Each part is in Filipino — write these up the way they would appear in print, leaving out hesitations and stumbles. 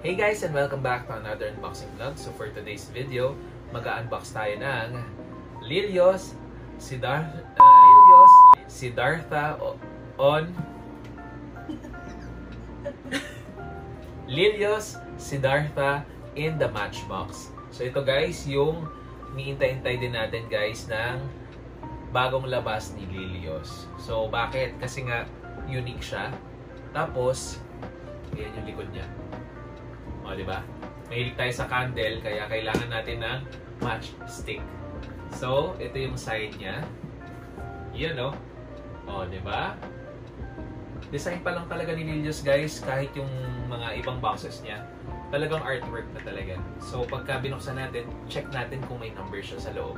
Hey guys, and welcome back to another unboxing vlog. So for today's video, mag-unbox tayo ng Lilios Siddhartha on Lilios Siddhartha in the Matchbox. So ito guys, yung niintay-intay din natin guys ng bagong labas ni Lilios. So bakit? Kasi nga unique siya. Tapos yan yung likod niya. O, diba? Mahilig tayo sa candle, kaya kailangan natin ng matchstick. So, ito yung side niya. Yan, o. O, diba? Design pa lang talaga ni Lilios, guys, kahit yung mga ibang boxes niya. Talagang artwork na talaga. So, pagka binuksan natin, check natin kung may number siya sa loob.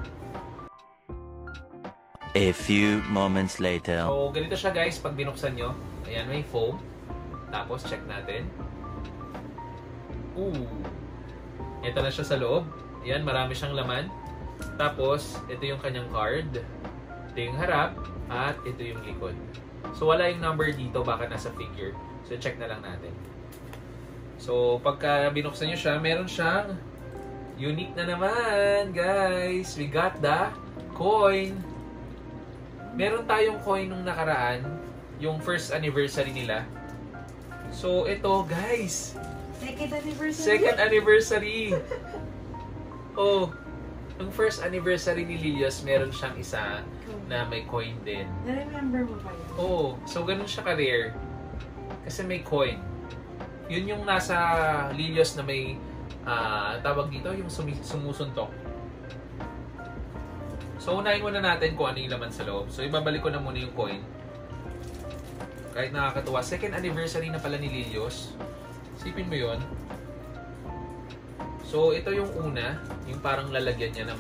A few moments later. So, ganito siya, guys, pag binuksan nyo. Ayan, may foam. Tapos, check natin. Ito na siya sa loob. Ayan, marami siyang laman. Tapos, ito yung kanyang card. Ito yung harap. At ito yung likod. So, wala yung number dito. Baka nasa figure. So, check na lang natin. So, pagka binuksan nyo siya, meron siyang unique na naman, guys. We got the coin. Meron tayong coin nung nakaraan. Yung first anniversary nila. So, ito, guys. Second anniversary. Second anniversary. Oh, yung first anniversary ni Lilios, meron siyang isa na may coin din. Na-remember mo ba yun? Oh, so ganun siya ka-rare. Kasi may coin. Yun yung nasa Lilios na may tawag dito, yung sumusuntok. So, unahin muna natin kung ano yung laman sa loob. So, ibabalik ko na muna yung coin. Kahit nakakatuwa. Second anniversary na pala ni Lilios. Sipin mo yun. So, ito yung una. Yung parang lalagyan niya na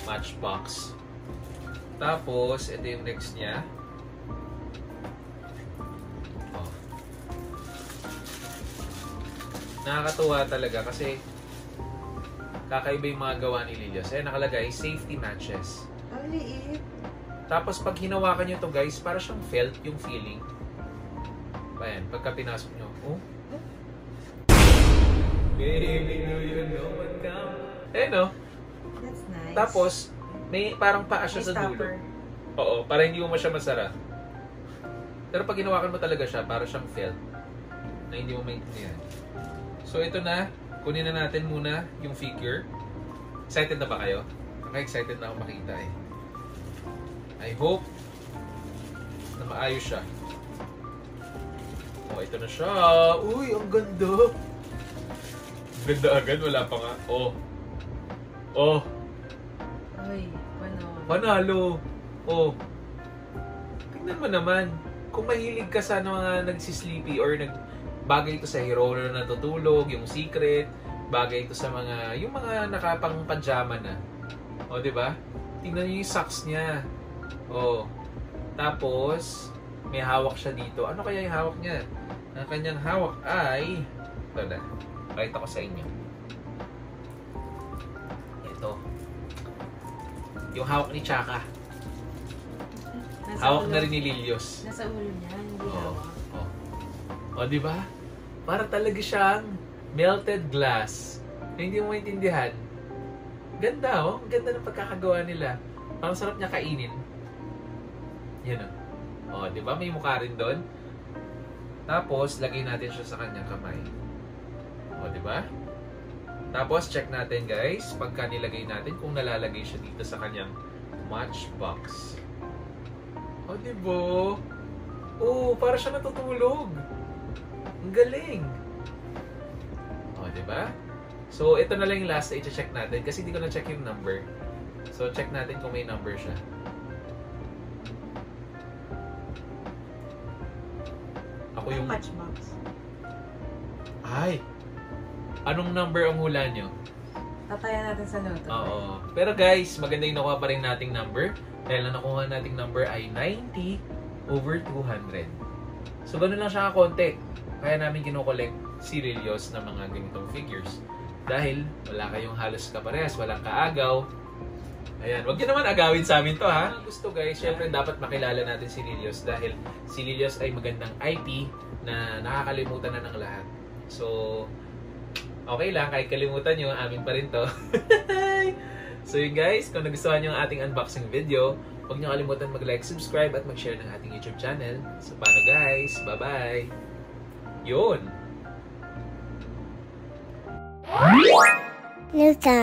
matchbox. Tapos, ito yung next niya. Oh. Nakakatuwa talaga kasi kakaiba yung mga gawa ni Lilios. Ayan, nakalagay, safety matches. Ang liit. Tapos, pag hinawakan nyo to guys, para siyang felt yung feeling. Ayan, pagka pinasok nyo. Oh. Baby, do you know what come? Eh, no? That's nice. Tapos, may parang paa siya sa dulo. Oo, para hindi mo siya masara. Pero pag hinawakan mo talaga siya, para siyang felt. Na hindi mo maintindihan. So, ito na. Kunin na natin muna yung figure. Excited na ba kayo? Naka-excited na ako makita eh. I hope na maayos siya. Oh, ito na siya. Uy, ang ganda. Ganda agad, wala pa nga. Oh. Oh. Uy, panalo. Panalo. Oh. Tingnan mo naman. Kung mahilig ka sa mga nagsisleepy or bagay ito sa hero na natutulog, yung secret, bagay ito sa mga, yung mga nakapang-pajama na. O, diba? Tingnan niyo yung socks niya. Oh. Tapos, may hawak siya dito. Ano kaya yung hawak niya? Ang kanyang hawak ay, ito na. Pakita ko sa inyo. Ito. Yung hawak ni Chaka. Hawak na rin ni Lilios. Nasa ulo niya, hindi hawak. O, di ba? Para talaga siyang melted glass. Na hindi mo maintindihan. Ganda, oh. Ganda ng pagkakagawa nila. Parang sarap niya kainin. Yan, oh. O, di ba? May mukha rin doon. Tapos, lagay natin siya sa kanyang kamay. O, diba? Tapos, check natin guys, pagka nilagay natin, kung nalalagay siya dito sa kanyang matchbox. O, diba? Oh, para siya natutulog. Ang galing. O, diba? So, ito na lang yung last na i-check natin kasi hindi ko na-check yung number. So, check natin kung may number siya. Ako yung matchbox. Ay! Anong number ang hula nyo? Tatayan natin sa loto. Oo. Pero guys, maganda yung nakuha pa rin nating number. Dahil ang nakuha nating number ay 90/200. So, ganun lang siya kakonti. Kaya namin kinokollect si Lilios ng mga ganitong figures. Dahil wala kayong halos kaparehas, walang kaagaw. Ayan, wag nyo naman agawin sa amin to ha. Gusto guys, syempre dapat makilala natin si Lilios dahil si Lilios ay magandang IP na nakakalimutan na ng lahat. So, okay lang, kahit kalimutan nyo, amin pa rin to. So yun guys, kung nagustuhan nyo ang ating unboxing video, huwag nyo kalimutan mag-like, subscribe, at mag-share ng ating YouTube channel. So paano guys? Bye-bye! Yun! Luta.